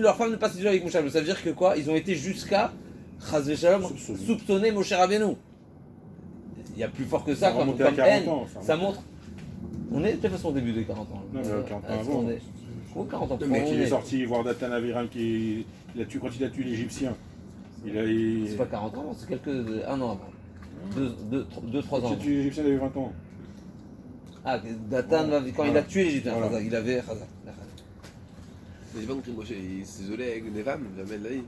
Leur femme ne pas séduire avec Moshe Rabbeinu. Ça veut dire que quoi? Ils ont été jusqu'à Chaz v'Shalom soupçonner Moshe Rabbeinu. Il y a plus fort que ça, comme haine. Ça montre. On est de toute façon au début des 40 ans. Non, mais 40 ans avant. Oh, 40 ans. Le mec, il est sorti voir Datan Aviram quand il a tué l'Égyptien. C'est pas 40 ans, c'est un an avant. 2-3 ans. Il a tué l'Égyptien, il avait 20 ans. Ah, Datan, quand il a tué l'Égyptien, il avait Chazak. Mais j'ai pas compris, moi il s'isolait avec des femmes, jamais de la vie.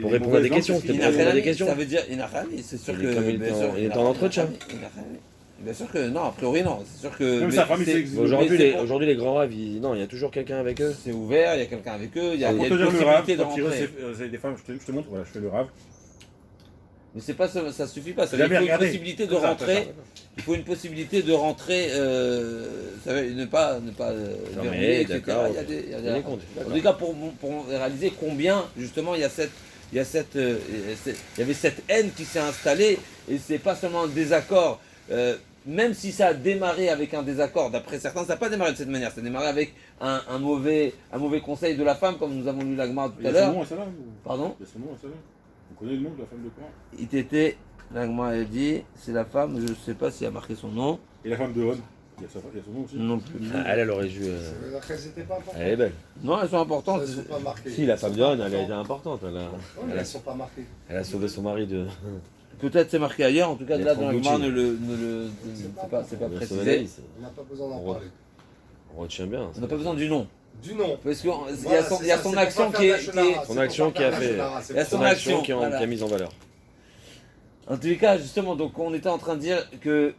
Pour répondre à des questions, Ça veut dire Inachami, c'est sûr que. Il est en entretien. Bien sûr que non, a priori non. C'est sûr que. Même sa famille s'est Aujourd'hui, les grands raves, non, il y a toujours quelqu'un avec eux. C'est ouvert, il y a quelqu'un avec eux, il y a une possibilité de rentrer. C'est des femmes, je te montre, voilà, je fais le rave. Mais c'est pas ça suffit pas. Il faut une possibilité de rentrer. Il faut une possibilité de rentrer. Ne pas verrouiller, etc. En tout cas, pour réaliser combien justement il y avait cette haine qui s'est installée, et c'est pas seulement un désaccord. Même si ça a démarré avec un désaccord, d'après certains, ça n'a pas démarré de cette manière. Ça a démarré avec un mauvais conseil de la femme, comme nous avons lu la Gemara tout à l'heure. Il y a son nom à Salah. Pardon? Il y a son nom à Salah. Vous connaissez le nom de la femme de Korah? La Gemara a dit, c'est la femme, je ne sais pas s'il a marqué son nom. Et la femme de On, il y a son nom aussi? Non plus. Elle aurait dû. Elle est belle. Non, elles sont importantes. Elles sont pas marquées. Si, la femme de On, elle a été importante. Elles ne sont pas marquées. Elle a sauvé son mari de. Peut-être c'est marqué ailleurs, en tout cas là dans la Gemara c'est pas précisé. On n'a pas besoin d'en parler. On retient bien. On n'a pas besoin du nom. Du nom. Parce qu'il y a son action qui est. Son action qui a fait. Il y a son action qui a mis en valeur. En tous les cas, justement, donc on était en train de dire que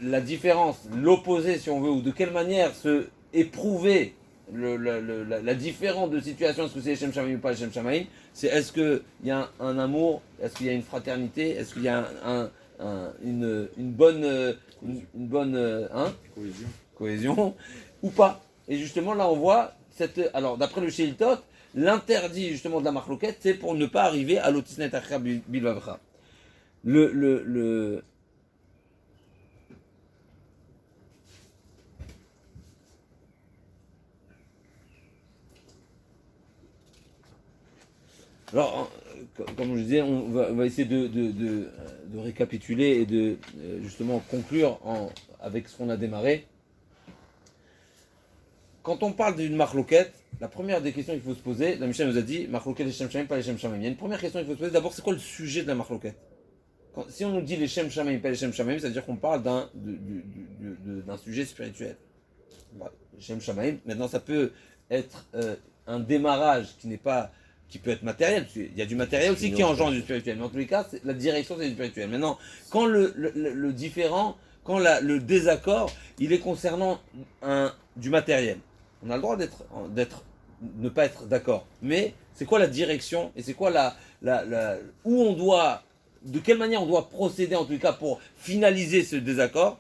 la différence, l'opposé si on veut, ou de quelle manière se éprouver la différence de situation, est-ce que c'est les Shem Shamaim ou pas les Shem Shamaim, c'est est-ce qu'il y a un amour, est-ce qu'il y a une fraternité, est-ce qu'il y a une bonne cohésion ou pas. Et justement là on voit alors d'après le Sheiltot, l'interdit justement de la marloquette, c'est pour ne pas arriver à l'otisnet achra bilvavcha. Alors, comme je disais, on va essayer de récapituler et de justement conclure avec ce qu'on a démarré. Quand on parle d'une marloquette, la première des questions qu'il faut se poser, la Mishnah nous a dit marloquette les Shem Shamaim, pas les Shem Shamaim. Il y a une première question qu'il faut se poser. D'abord, c'est quoi le sujet de la marloquette? Si on nous dit les Shem Shamaim, pas les Shem Shamaim, ça veut dire qu'on parle d'un sujet spirituel. Shem Shamaim, maintenant ça peut être un démarrage qui peut être matériel, parce qu'il y a du matériel aussi qui engendre du spirituel, mais en tous les cas, la direction c'est du spirituel. Maintenant, quand le différent, quand le désaccord, il est concernant du matériel, on a le droit ne pas être d'accord, mais c'est quoi la direction, et c'est quoi où on doit, de quelle manière on doit procéder en tout cas pour finaliser ce désaccord?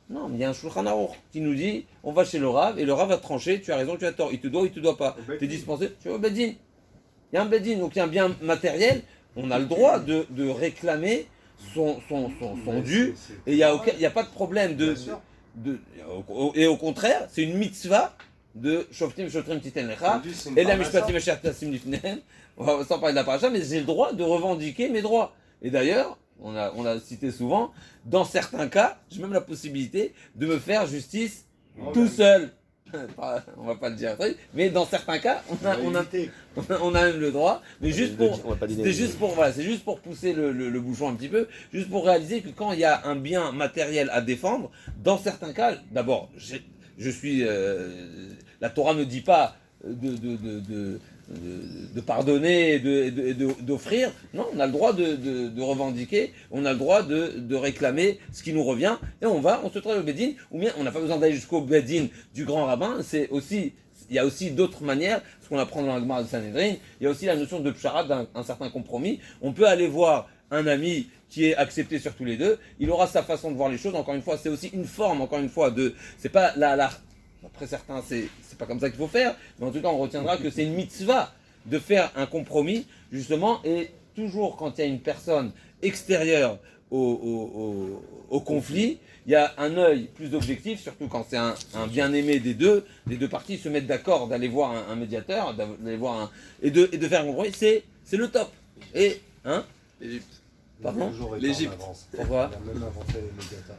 Non, mais il y a un Shulchan Aruch qui nous dit, on va chez le Rav, et le Rav va trancher, tu as raison, tu as tort, il te doit ou il te doit pas. Tu es dispensé, tu vas au Bedin. Il y a un Bedin, donc il y a un bien matériel, on a le droit de réclamer son dû, et il n'y a pas de problème et au contraire, c'est une mitzvah de Shoftim Shotrim Titen Lecha, et la Mishpatim Asher Tassim Lifnehem, sans parler de la paracha, mais j'ai le droit de revendiquer mes droits. Et d'ailleurs, on a cité souvent, dans certains cas, j'ai même la possibilité de me faire justice tout seul. On va pas le dire, mais dans certains cas, on a même le droit, mais c'est juste pour pousser le bouchon un petit peu, juste pour réaliser que quand il y a un bien matériel à défendre, dans certains cas, d'abord, la Torah ne dit pas de pardonner et d'offrir. Non, on a le droit de revendiquer, on a le droit de réclamer ce qui nous revient, et on se trouve au Bedin, ou bien on n'a pas besoin d'aller jusqu'au Bedin du grand rabbin. Il y a aussi d'autres manières, ce qu'on apprend dans la Gemara de Sanhedrin, il y a aussi la notion de psharat, d'un certain compromis. On peut aller voir un ami qui est accepté sur tous les deux, il aura sa façon de voir les choses, encore une fois, c'est aussi une forme, c'est pas après certains, c'est pas comme ça qu'il faut faire, mais en tout cas, on retiendra que c'est une mitzvah de faire un compromis, justement, et toujours quand il y a une personne extérieure au conflit, il y a un œil plus objectif, surtout quand c'est un bien-aimé des deux parties se mettent d'accord d'aller voir un médiateur, d'aller voir et de faire un compromis, c'est le top. Et, hein? Égypte. Pardon? L'Égypte. Pourquoi? Il a même inventé les médiateurs.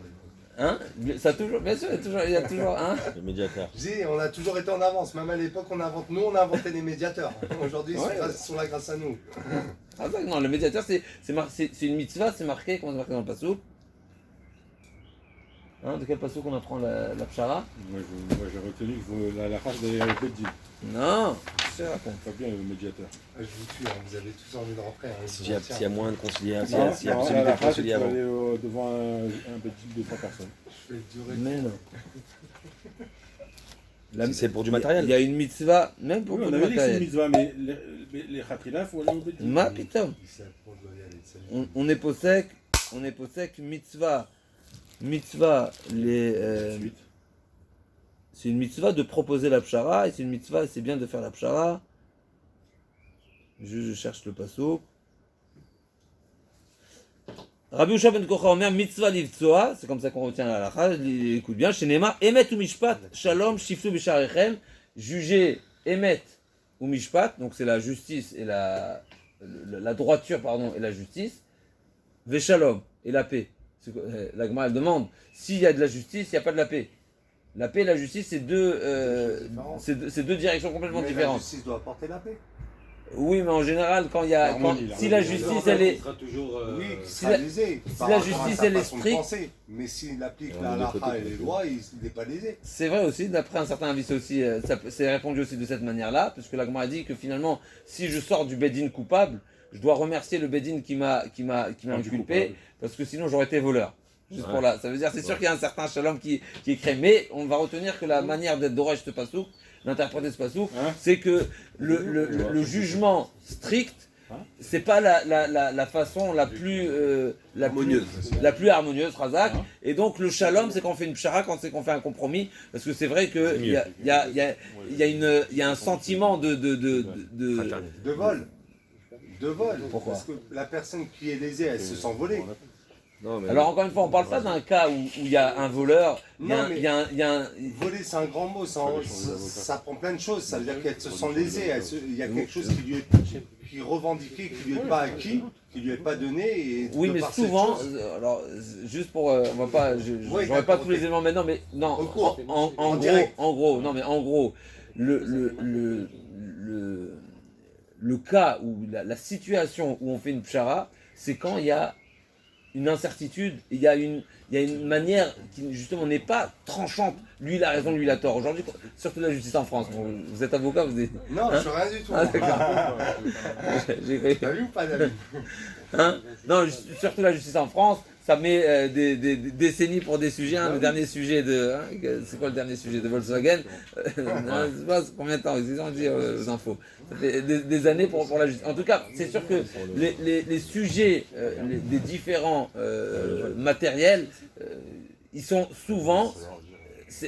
Hein? Ça a toujours, bien sûr, il y a toujours, hein? Le médiateur. Je dis, on a toujours été en avance. Même à l'époque, on a inventé les médiateurs. Aujourd'hui, ils sont là grâce à nous. Ah, non, le médiateur, c'est une mitzvah, c'est marqué, comment c'est marqué dans le passouk? Hein, de quel passouk on apprend la pshara? Moi, j'ai retenu que la race d'aller avec Bedin. Non, je te raconte. Pas bien le médiateur. Je vous tue, hein, vous avez tous envie de rentrer. Hein, S'il y a moins de conciliation, Non, s'il y a la possibilité de race, il concilier faut avant. aller devant un Bedin de 3 personnes. Je fais durer. Mais non. Si c'est pour du matériel. Il y a une mitzvah, même pour Oui, le on avait dit que c'est une matériel. mitzvah, mais les khatrina, il faut aller au Bedin. Ma pitom. Il sait, on doit y aller, salut. On est posek mitzvah, Ensuite. c'est une mitzvah de proposer la pshara, et c'est une mitzvah, c'est bien de faire la pshara. Je cherche le passouk. Rabbi Usha ben Kocha Omer mitzvah livtsoa, c'est comme ça qu'on retient la halakha, écoute bien, chez Nema, emet ou mishpat, shalom, shiftu bisharechem, juger emet ou mishpat, donc c'est la justice et la droiture, pardon, et la justice, veshalom, et la paix. La Gemara elle demande, s'il y a de la justice, il n'y a pas de la paix. La paix et la justice, c'est deux directions complètement Mais différentes. la justice doit apporter la paix. Oui, mais en général, si la justice, elle est... sera toujours. Oui, qui si sera la- lésé. si par la rapport à justice, sa elle est façon de stricte- penser. Mais s'il applique On la est de côté, halakha et de les côté. lois, il n'est pas lésé. C'est vrai aussi, d'après un certain avis aussi, c'est répondu aussi de cette manière-là, parce que la Gemara dit que finalement, si je sors du Bedin coupable, je dois remercier le Bedin qui m'a inculpé, coupable. parce que sinon j'aurais été voleur. Juste Ouais. pour là. Ça veut dire, c'est sûr qu'il y a un certain shalom qui est créé, mais on va retenir que la manière d'être d'Oresh ce pasouk, d'interpréter ce pasouk, Hein? c'est que le jugement strict, c'est pas la façon la plus Harmonieuse. la plus harmonieuse, Razak. Hein? Et donc le shalom, c'est quand on fait une pshara, quand c'est qu'on fait un compromis, parce que c'est vrai que il y a un sentiment de De vol. De vol. Pourquoi? Parce que la personne qui est lésée, elle se sent voler. Non, mais Alors encore une fois, on parle pas d'un cas où il y a un voleur, il y a Non, un- mais- il y a un- il y a un- Voler, c'est un grand mot. Ça prend plein de choses. Ça veut dire qu'elle se sent lésée. Il y a quelque chose qui est revendiqué, qui lui est pas acquis, qui lui est pas donné. Et Oui, de mais par cette souvent, chose- alors juste pour, on va pas, Ouais, j'aurais pas d'accord, tous les ok. éléments maintenant, mais non, Au cours. en En gros, direct. en gros, le cas où la situation où on fait une pshara, c'est quand il y a une incertitude, il y a une manière qui justement n'est pas tranchante. Lui il a raison, lui il a tort. Aujourd'hui, surtout la justice en France. Bon, vous êtes avocat, vous êtes. Non, je suis rien du tout. Ah, d'accord. J'ai cru. T'as vu ou pas, David? Hein? Non, surtout la justice en France, ça met des décennies pour des sujets. Hein. Le dernier sujet de. Hein, c'est quoi le dernier sujet de Volkswagen? Non, je sais pas combien de temps, ils ont dit aux infos. Ça fait des années pour la justice. En tout cas, c'est sûr que les sujets des différents matériels, ils sont souvent.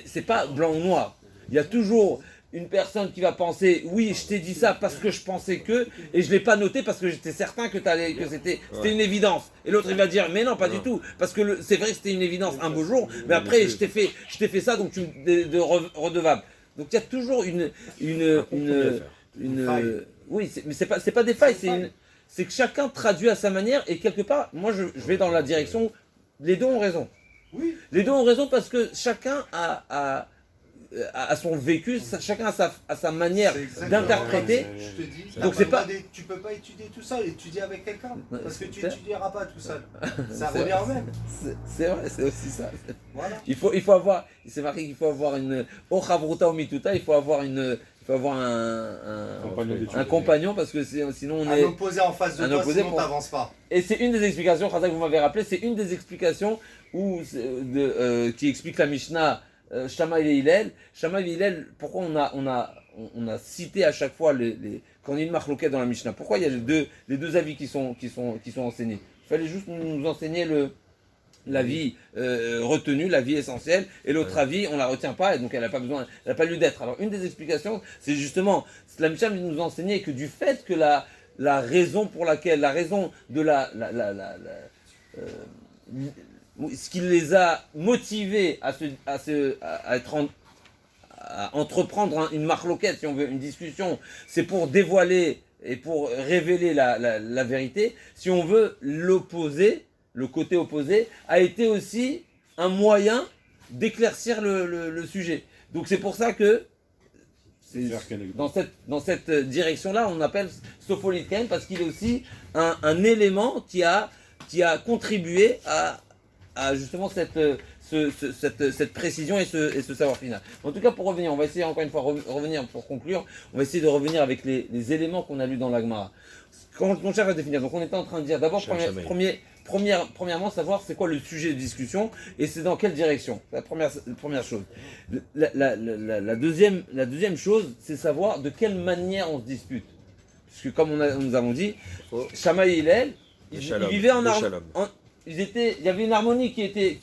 C'est pas blanc ou noir. Il y a toujours une personne qui va penser oui, je t'ai dit ça parce que je pensais que, et je l'ai pas noté parce que j'étais certain que c'était une évidence. Et l'autre il va dire mais non, pas du tout, parce que c'est vrai que c'était une évidence un beau jour, mais après je t'ai fait ça donc tu me redevable. Donc il y a toujours une oui, mais c'est pas des failles, c'est que chacun traduit à sa manière et quelque part, moi je vais dans la direction, les deux ont raison. Oui. Les deux ont raison parce que chacun a son vécu, chacun a sa manière C'est exactement d'interpréter. comme je te dis, Donc t'as c'est pas pas- le droit tu peux pas étudier tout seul, étudier avec quelqu'un. Parce que tu C'est- étudieras pas tout seul. Ça C'est- revient au même. C'est vrai, c'est aussi ça. Voilà. Il faut avoir, c'est marqué qu'il faut avoir une au chavruta au mituta, il faut avoir Compagnon d'études. un compagnon parce que sinon on Un est. opposé en face de un toi, opposé sinon pour- t'avances pas. Et c'est une des explications, Khazak, vous m'avez rappelé, c'est une des explications qui explique la Mishnah Shammai et Hillel. Shammai et Hillel, pourquoi on a cité à chaque fois quand il y a une marloquette dans la Mishnah. Pourquoi il y a les deux avis qui sont enseignés. Il fallait juste nous enseigner l'avis retenu, l'avis essentiel, et l'autre avis, on la retient pas, et donc elle n'a pas lieu d'être. Alors une des explications, c'est justement, la Mishnah nous enseignait que du fait que la raison de ce qui les a motivés à entreprendre une marloquette, si on veut, une discussion, c'est pour dévoiler et pour révéler la vérité. Si on veut, l'opposé, le côté opposé, a été aussi un moyen d'éclaircir le sujet. Donc c'est pour ça que dans cette direction-là, on appelle Sofolitken, parce qu'il est aussi un élément qui a contribué à justement cette précision et ce savoir final. En tout cas, pour revenir, on va essayer encore une fois revenir pour conclure. On va essayer de revenir avec les éléments qu'on a lus dans la Gemara. Quand on cherche à définir, donc on était en train de dire d'abord premièrement savoir c'est quoi le sujet de discussion et c'est dans quelle direction. La première chose. La deuxième chose, c'est savoir de quelle manière on se dispute. Parce que comme nous avons dit, Shammai et Hillel, ils vivaient en harmonie. Il y avait une harmonie qui était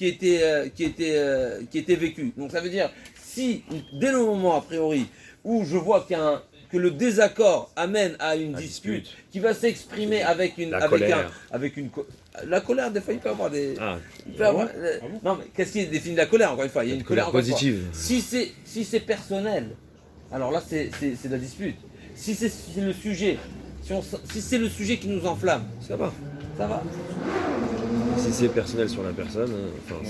vécue. Donc ça veut dire, si dès le moment a priori où je vois que le désaccord amène à une dispute qui va s'exprimer avec la colère, des fois il peut avoir des. Non mais qu'est-ce qui définit la colère encore une fois? Il y a une colère positive. Si c'est personnel, alors là c'est la dispute. Si c'est le sujet, si c'est le sujet qui nous enflamme, ça va. Si c'est personnel sur la personne,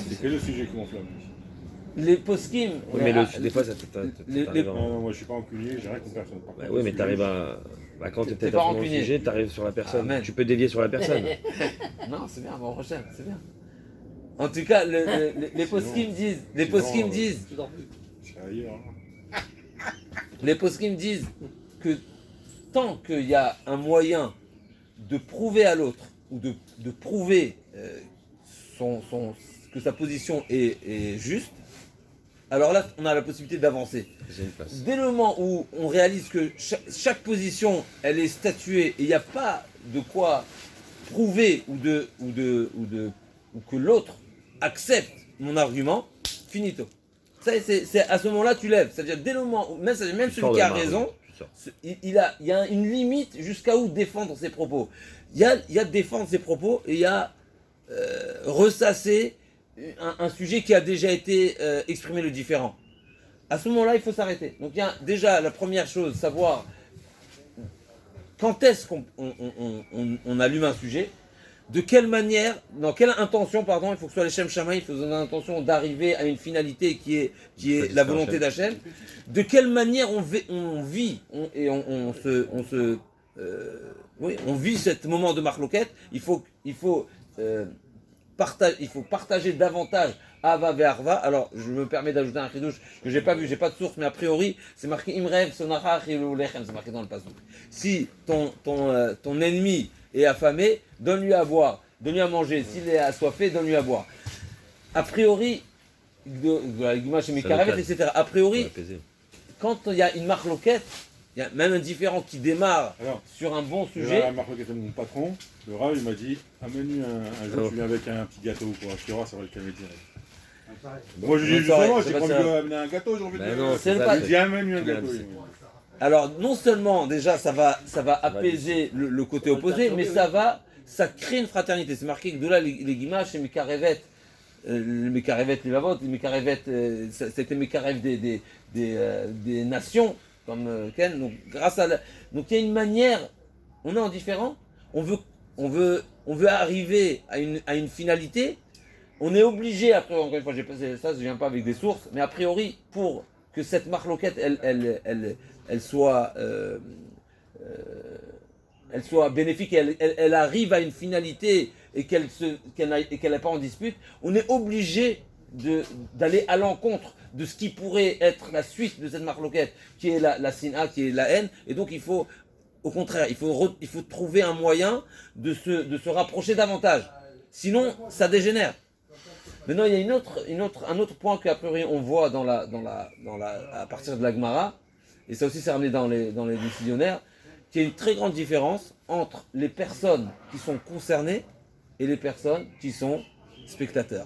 c'est que le sujet qui m'enflamme. Les poskim. Oui, mais des fois, ça t'arrive. Non, moi je suis pas enculé, j'ai rien contre personne. Oui, mais t'arrives à. Quand tu es peut-être à fond dans le sujet, t'arrives sur la personne. Amen. Tu peux dévier sur la personne. Non, c'est bien, bon, prochaine, c'est bien. En tout cas, les poskim disent. Les poskim disent. Les poskim disent que tant qu'il y a un moyen de prouver à l'autre ou de prouver que sa position est juste, alors là, on a la possibilité d'avancer. Dès le moment où on réalise que chaque position, elle est statuée et il n'y a pas de quoi prouver ou que l'autre accepte mon argument, finito. Ça, c'est à ce moment-là tu lèves. C'est-à-dire dès le moment où même celui qui a raison, il y a une limite jusqu'à où défendre ses propos. Il y a défendre ses propos et il y a ressasser un sujet qui a déjà été exprimé le différent. À ce moment-là, il faut s'arrêter. Donc il y a déjà la première chose, savoir quand est-ce qu'on allume un sujet, de quelle manière, dans quelle intention, il faut que ce soit les Shem Shammai, il faut donner l'intention d'arriver à une finalité qui est la volonté d'Hachem. De quelle manière on vit et on vit ce moment de marloquette. Il faut partager davantage Ava ve Arva. Alors, je me permets d'ajouter un chidouche que j'ai pas vu, j'ai pas de source, mais a priori, c'est marqué Imrev Sonachach Ilu Lechem, c'est marqué dans le passouk. Si ton ennemi est affamé, donne-lui à boire, donne-lui à manger. S'il est assoiffé, donne-lui à boire. A priori, etc. A priori, quand il y a une marloquette, il y a même un différent qui démarre sur un bon sujet. La marloquette de mon patron, le Rav, il m'a dit amène-lui un jour, tu viens avec un petit gâteau pour tu verras, ça va le calmer direct. Moi je dis justement, j'ai pas envie d'amener un gâteau, j'ai envie de. Il dit amène-lui un gâteau. Alors non seulement déjà ça va apaiser le côté opposé, mais ça crée une fraternité. C'est marqué que de là les guimaches et Mekarevet, les Lavot, les Mekarevet, c'était Mekarev des nations comme Ken. Donc donc il y a une manière, on est en différent, on veut arriver à une finalité. On est obligé, après, encore une fois, j'ai passé ça, je ne viens pas avec des sources, mais a priori, pour que cette marloquette, elle soit bénéfique, elle arrive à une finalité et qu'elle n'est pas en dispute, on est obligé d'aller à l'encontre de ce qui pourrait être la suite de cette marloquette, qui est la sina, qui est la haine, et donc il faut, au contraire, il faut trouver un moyen de se rapprocher davantage. Sinon, ça dégénère. Maintenant, il y a un autre point qu'a priori on voit à partir de la Gemara, et ça aussi c'est ramené dans les décisionnaires, qu'il y a une très grande différence entre les personnes qui sont concernées et les personnes qui sont spectateurs.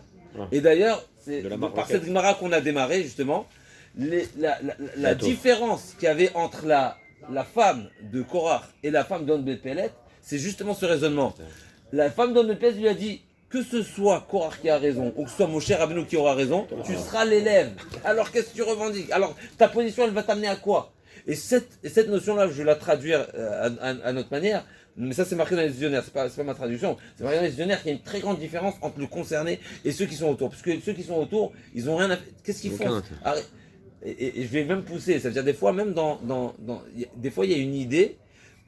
Et d'ailleurs, c'est par cette Gemara qu'on a démarré justement, la différence qu'il y avait entre la femme de Korach et la femme d'On Bet Pelet, c'est justement ce raisonnement. La femme d'On Bet Pelet lui a dit que ce soit Korach qui a raison ou que ce soit Moshe Rabbeinu qui aura raison, tu seras l'élève. Alors qu'est-ce que tu revendiques? Alors ta position, elle va t'amener à quoi? Et cette notion-là, je vais la traduire à notre manière, mais ça c'est marqué dans les dictionnaires, c'est pas ma traduction, c'est marqué dans les dictionnaires qu'il y a une très grande différence entre le concerné et ceux qui sont autour. Parce que ceux qui sont autour, ils ont rien à faire. Qu'est-ce qu'ils font? Et je vais même pousser, ça veut dire des fois, même des fois il y a une idée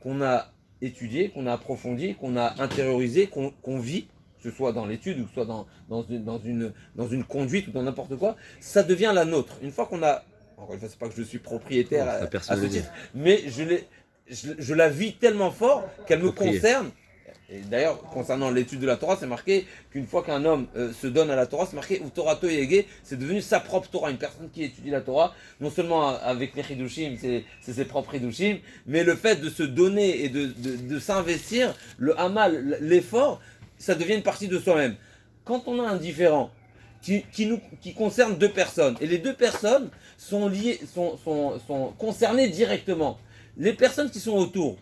qu'on a étudiée, qu'on a approfondie, qu'on a intériorisée, qu'on vit, que ce soit dans l'étude ou que ce soit dans une conduite ou dans n'importe quoi, ça devient la nôtre. Une fois qu'on a, encore une fois, c'est pas que je suis propriétaire à ce titre, mais je la vis tellement fort qu'elle me concerne. Et d'ailleurs, concernant l'étude de la Torah, c'est marqué qu'une fois qu'un homme se donne à la Torah, c'est marqué Utorato Yege, c'est devenu sa propre Torah. Une personne qui étudie la Torah, non seulement avec les Hidushim, c'est ses propres Hidushim, mais le fait de se donner et de s'investir, le Hamal, l'effort, ça devient une partie de soi-même. Quand on a un différent qui concerne deux personnes, et les deux personnes sont liées, sont concernées directement, les personnes qui sont autour,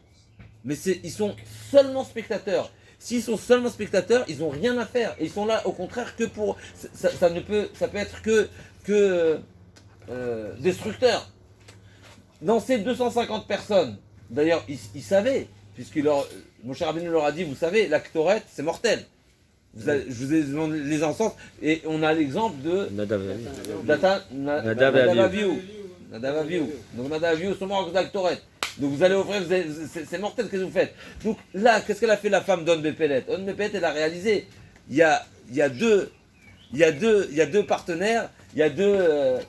mais ils sont seulement spectateurs. S'ils sont seulement spectateurs, ils n'ont rien à faire. Et ils sont là, au contraire, que pour... Ça peut être que destructeur. Dans ces 250 personnes, d'ailleurs, ils savaient, Moshe Rabbeinu leur a dit, vous savez, la Ktoret, c'est mortel. Je vous ai donné les encens, et on a l'exemple de... Nadav Avihu. Donc Nadav Avihu sont morts avec la Ktoret. Donc vous allez offrir, c'est mortel, qu'est-ce que vous faites? Donc là, qu'est-ce qu'elle a fait la femme d'On Bepelet? On Bepelet, elle a réalisé, il y a deux partenaires, il y a deux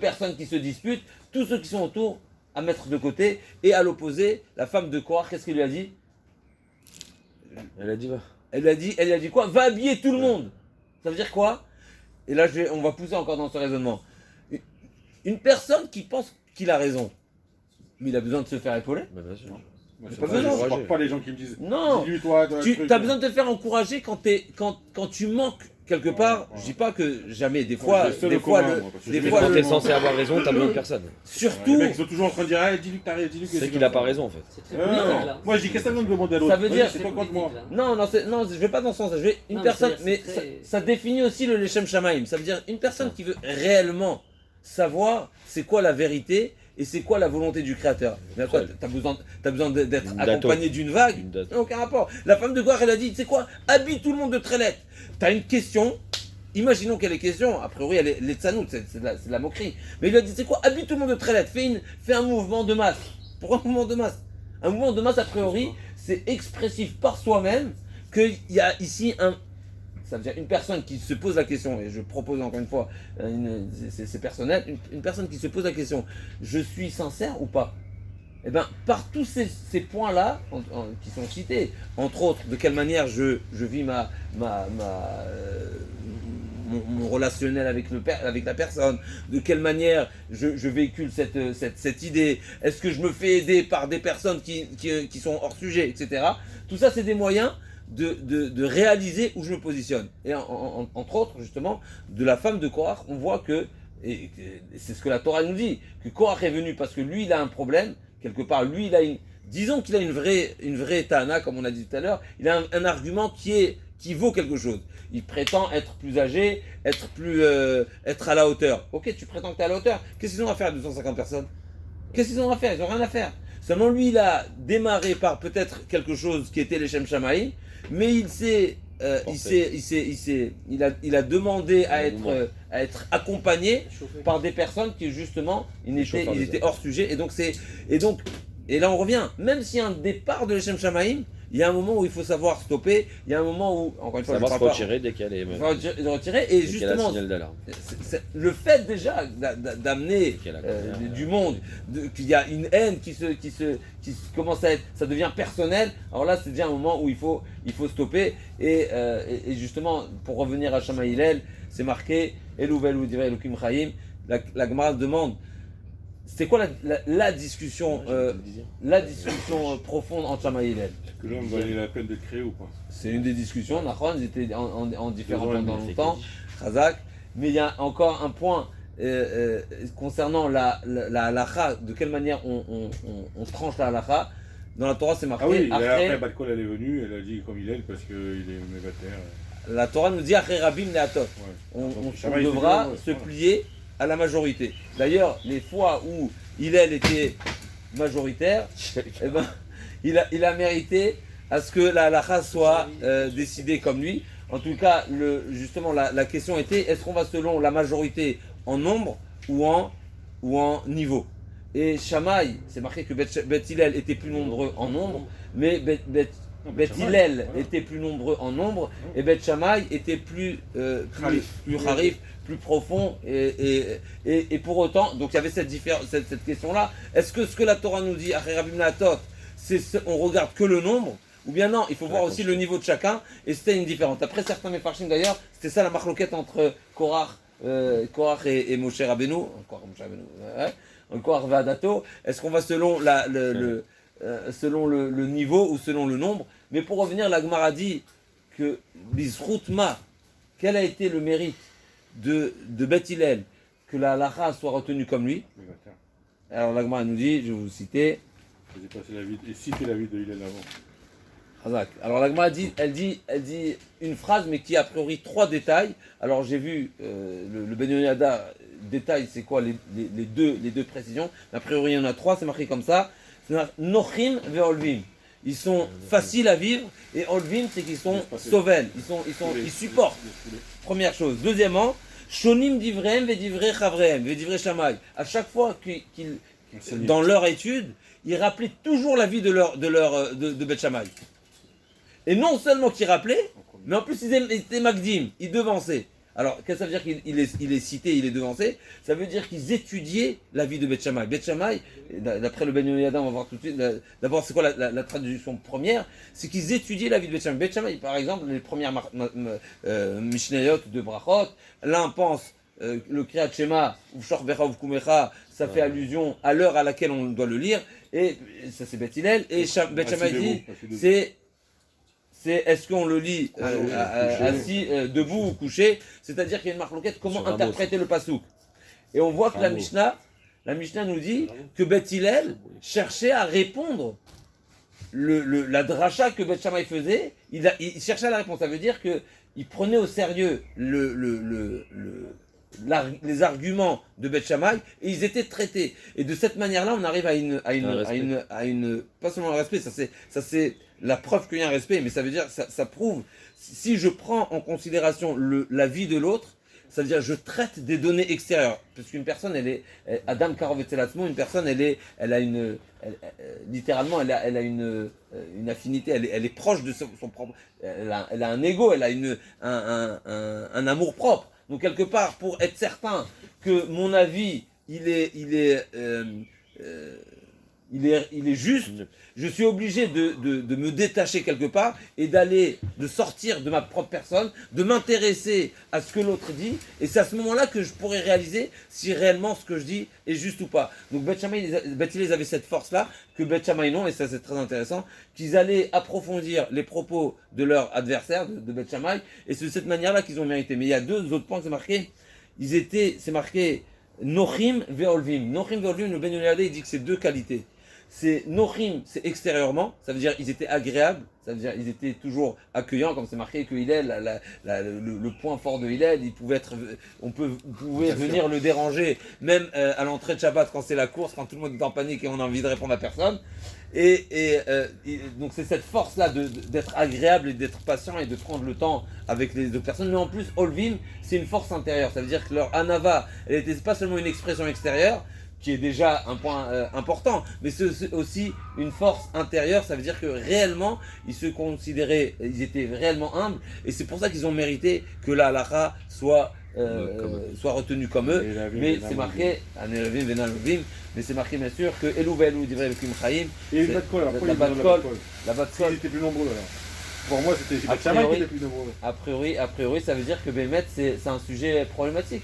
personnes qui se disputent, tous ceux qui sont autour à mettre de côté, et à l'opposé, la femme de Korach, qu'est-ce qu'elle lui a dit? Elle a dit quoi? Va habiller tout le monde. Ça veut dire quoi? Et là, on va pousser encore dans ce raisonnement. Une personne qui pense qu'il a raison, mais il a besoin de se faire épauler. Bien sûr. Moi, je ne pas les gens qui me disent. Non, tu as besoin de te faire encourager quand tu manques quelque part. Je dis pas que jamais, des fois, quand tu es censé avoir raison, tu as besoin de personne. Surtout, les mecs sont toujours en train de dire, dis-lui que t'as raison. C'est qu'il n'a pas raison en fait. Moi je dis, qu'est-ce que ça veut me demander à l'autre? Ça veut dire, c'est toi contre moi. Non, je vais pas dans ce sens. Je vais une personne, mais ça définit aussi le Leshem Shamaim. Ça veut dire une personne qui veut réellement savoir c'est quoi la vérité et c'est quoi la volonté du créateur. Mais quoi, t'as besoin d'être accompagné d'une vague? Aucun rapport. La femme de Korach, elle a dit, tu sais quoi, habille tout le monde de trélette. T'as une question, imaginons qu'elle ait question, a priori elle est tzanout, c'est de la moquerie. Mais il a dit, tu sais quoi, habille tout le monde de trélette, fais un mouvement de masse. Pourquoi un mouvement de masse? Un mouvement de masse, a priori, c'est expressif par soi-même qu'il y a ici ça veut dire une personne qui se pose la question, et je propose encore une fois, c'est personnel, une personne qui se pose la question, je suis sincère ou pas? Eh bien, par tous ces points-là, qui sont cités, entre autres, de quelle manière je vis mon relationnel avec la personne, de quelle manière je véhicule cette idée, est-ce que je me fais aider par des personnes qui sont hors sujet, etc. Tout ça, c'est des moyens de réaliser où je me positionne. Et entre autres, justement, de la femme de Korach, on voit que, et c'est ce que la Torah nous dit, que Korach est venu parce que lui, il a un problème, quelque part, lui, disons qu'il a une vraie Tana, comme on a dit tout à l'heure, il a un argument qui vaut quelque chose. Il prétend être plus âgé, être à la hauteur. Ok, tu prétends que tu es à la hauteur. Qu'est-ce qu'ils ont à faire, 250 personnes? Qu'est-ce qu'ils ont à faire? Ils n'ont rien à faire. Seulement lui, il a démarré par peut-être quelque chose qui était les Shem Shamaï, mais il a demandé à être accompagné par des personnes qui justement, ils étaient hors sujet. Et là on revient, même s'il y a un départ de l'Eshem Shamaïm, il y a un moment où il faut savoir stopper, il y a un moment où, encore une fois, savoir se retirer dès qu'elle est... retirer, et justement, le fait déjà d'amener du monde, qu'il y a une haine qui commence à être, ça devient personnel, alors là c'est déjà un moment où il faut stopper, et justement, pour revenir à Shammai Hillel, c'est marqué, Elouvel ou Direi Elokim Chaim, la Gemara demande, c'est quoi la discussion profonde entre Shammai et Hillel? Est-ce que l'homme valait la peine de créer ou pas? C'est une des discussions, ils étaient en différents pendant longtemps, Chazak, mais il y a encore un point concernant la halacha, de quelle manière on tranche la halacha. Dans la Torah, c'est marqué. Ah oui, après, Bat-Kol, elle est venue, elle a dit comme il est, parce qu'il est mégater. La Torah nous dit Après Rabim Neatot. On devra se plier à la majorité. D'ailleurs, les fois où Hillel était majoritaire, eh ben, il a mérité à ce que la halakha soit décidée comme lui. En tout cas, justement, la question était est-ce qu'on va selon la majorité en nombre ou en niveau? Et Shammai, c'est marqué que Beth Hillel était plus nombreux en nombre, mais Beth Hillel était plus nombreux en nombre, et Beth Shammai était plus harif, plus profond, et pour autant, donc il y avait cette question-là. Est-ce que ce que la Torah nous dit, Après Rabim Neatot, on regarde que le nombre? Ou bien non, il faut voir aussi le niveau de chacun, et c'était une différence. Après certains Mefarshim d'ailleurs, c'était ça la marloquette entre Korach et Moshe Rabbeinu, Korach Vadato. Est-ce qu'on va selon le niveau ou selon le nombre? Mais pour revenir, la Gemara dit que Bizroutma, quel a été le mérite de Beth Hillel que la halakha soit retenue comme lui? Alors la Gemara nous dit, je vais vous citer. Et citer la vie de Hillel avant. Alors la Gemara elle dit une phrase mais qui a priori 3 détails. Alors j'ai vu le Ben Yehoyada détail c'est quoi les deux précisions. Mais a priori il y en a 3, c'est marqué comme ça. C'est Nochim ve Olvim. Ils sont faciles à vivre et Olvim c'est qu'ils sont sauvel. Ils supportent. Première chose. Deuxièmement, Shonim divrehem ve divrei chavrehem ve divrei Shammai. À chaque fois qu'ils dans leur étude, ils rappelaient toujours la vie de Beth Shammai. Et non seulement qu'ils rappelaient, mais en plus ils étaient Magdim, ils devançaient. Alors, qu'est-ce que ça veut dire qu'il est cité, il est devancé? Ça veut dire qu'ils étudiaient la vie de Beth Shammai. Beth Shammai, d'après le Ben Yehoyada, on va voir tout de suite, d'abord c'est quoi la traduction première? C'est qu'ils étudiaient la vie de Beth Shammai. Beth Shammai, par exemple, les premières Mishnayot de Brachot, l'un pense le Kriyat Shema, ou Shor Becha ou Kumecha, ça fait allusion à l'heure à laquelle on doit le lire, et ça c'est Beth Hillel, et Beth Shammai dit, c'est est-ce qu'on le lit assis, debout ou couché, c'est-à-dire qu'il y a une marloquette, comment interpréter le pasouk. Et on voit que la Mishnah nous dit que Beth Hillel cherchait à répondre la dracha que Beth Shammai faisait, il cherchait à la répondre. Ça veut dire qu'il prenait au sérieux les arguments de Beth Shammai et ils étaient traités. Et de cette manière-là, on arrive à une pas seulement un respect, ça c'est la preuve qu'il y a un respect, mais ça veut dire, ça prouve, si je prends en considération la vie de l'autre, ça veut dire je traite des données extérieures. Parce qu'une personne, Adam Karov Etzelatzmo, une personne, littéralement, elle a une affinité, elle est proche de son propre, elle a un ego, elle a un amour propre. Donc quelque part, pour être certain que mon avis, il est juste, je suis obligé de me détacher quelque part et de sortir de ma propre personne, de m'intéresser à ce que l'autre dit, et c'est à ce moment-là que je pourrais réaliser si réellement ce que je dis est juste ou pas. Donc Beth Hillel avait cette force-là, que Beth Shammai non, et ça c'est très intéressant, qu'ils allaient approfondir les propos de leur adversaire, de Beth Shammai, et c'est de cette manière-là qu'ils ont mérité. Mais il y a 2 autres points, c'est marqué, c'est marqué Nochim ve'olvim. Nochim ve'olvim, le Ben Yehoyada, il dit que c'est 2 qualités. C'est Nochim, c'est extérieurement, ça veut dire ils étaient agréables, ça veut dire ils étaient toujours accueillants, comme c'est marqué que Hillel, le point fort de Hillel, on pouvait venir le déranger, même à l'entrée de Shabbat quand c'est la course, quand tout le monde est en panique et on a envie de répondre à personne. Donc c'est cette force-là d'être agréable et d'être patient et de prendre le temps avec les autres personnes. Mais en plus, Olvim, c'est une force intérieure, ça veut dire que leur Anava, elle n'était pas seulement une expression extérieure, qui est déjà un point important, mais c'est aussi une force intérieure, ça veut dire que réellement, ils étaient réellement humbles, et c'est pour ça qu'ils ont mérité que la halakha soit retenue comme eux, mais c'est marqué, mais c'est marqué bien sûr que Elou ve'elou divrei Elokim chaim, et la Bat-Kol, ils étaient plus nombreux alors. Pour moi, c'était Beth Shammai qui était plus nombreux. A priori, ça veut dire que Bémet, c'est un sujet problématique.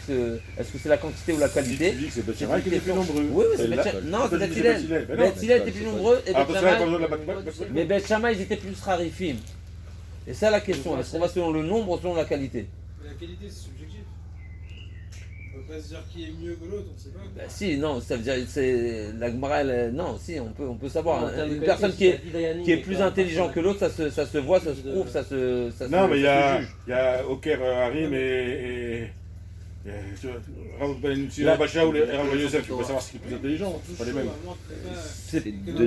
Est-ce que c'est la quantité ou la qualité? Tu dis que c'est Beth Shammai qui était plus nombreux. Oui, c'est Beth Shammai. Non, c'est Beth Hillel. Beth Hillel était plus nombreux et Beth Shammai. Mais Beth Shammai, ils étaient plus rarifim. Et ça la question. Est-ce qu'on va selon le nombre ou selon la qualité? La qualité, c'est subjectif. peut pas se dire qui est mieux que l'autre, on sait pas. Bah, si, non, ça veut dire c'est la Gemara, non, si, on peut savoir. Une personne qui est plus intelligente que l'autre, ça se voit, ça se trouve, ça se non, mais il y a juge. Oker Harim et Raoul Ben Bacha ou les Raoul Yosef, tu peux savoir ce qui est plus intelligent, c'est pas les mêmes.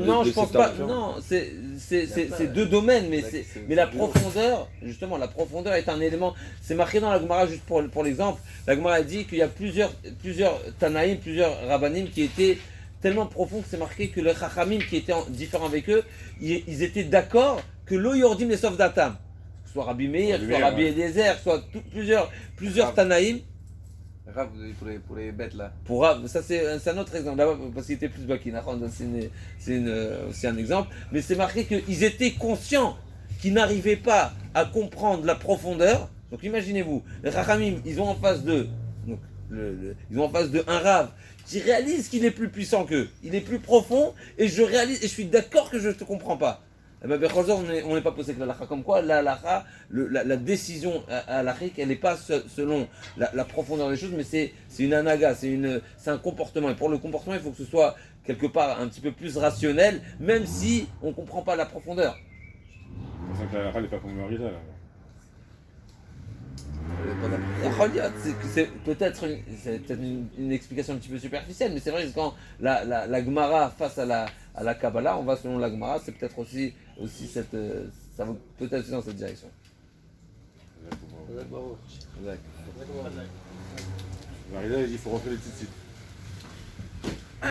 Non, je pense pas. Non, c'est deux domaines, mais la profondeur, justement, la profondeur est un élément. C'est marqué dans la Gemara, juste pour l'exemple. La Gemara dit qu'il y a plusieurs Tanaïm, plusieurs Rabbanim qui étaient tellement profonds que c'est marqué que les Chachamim qui étaient différents avec eux, ils étaient d'accord que l'eau yordim les sauf d'atam. Soit Rabbi Meir, soit Rabbi Eliezer, soit plusieurs Tanaïm. Rav, pour les bêtes là. Pour Rav, ça c'est un autre exemple, là, parce qu'il était plus baki, c'est aussi un exemple. Mais c'est marqué qu'ils étaient conscients qu'ils n'arrivaient pas à comprendre la profondeur. Donc imaginez-vous, les Chachamim, ils ont en face d'eux, ils ont en face de un Rav qui réalise qu'il est plus puissant qu'eux, il est plus profond, et je suis d'accord que je ne te comprends pas. Eh ben, on n'est pas posé que la halakha. Comme quoi, la halakha, la décision halakhique, elle n'est pas selon la profondeur des choses, mais c'est une anaga, c'est un comportement. Et pour le comportement, il faut que ce soit quelque part un petit peu plus rationnel, même si on ne comprend pas la profondeur. C'est pour ça que la halakha n'est pas comme Marisa là. C'est peut-être une explication un petit peu superficielle, mais c'est vrai que quand la Gemara face à la Kabbalah, on va selon la Gemara, c'est peut-être aussi cette, ça va peut-être aussi dans cette direction. Marisa, il dit qu'il faut rentrer les tzitzit.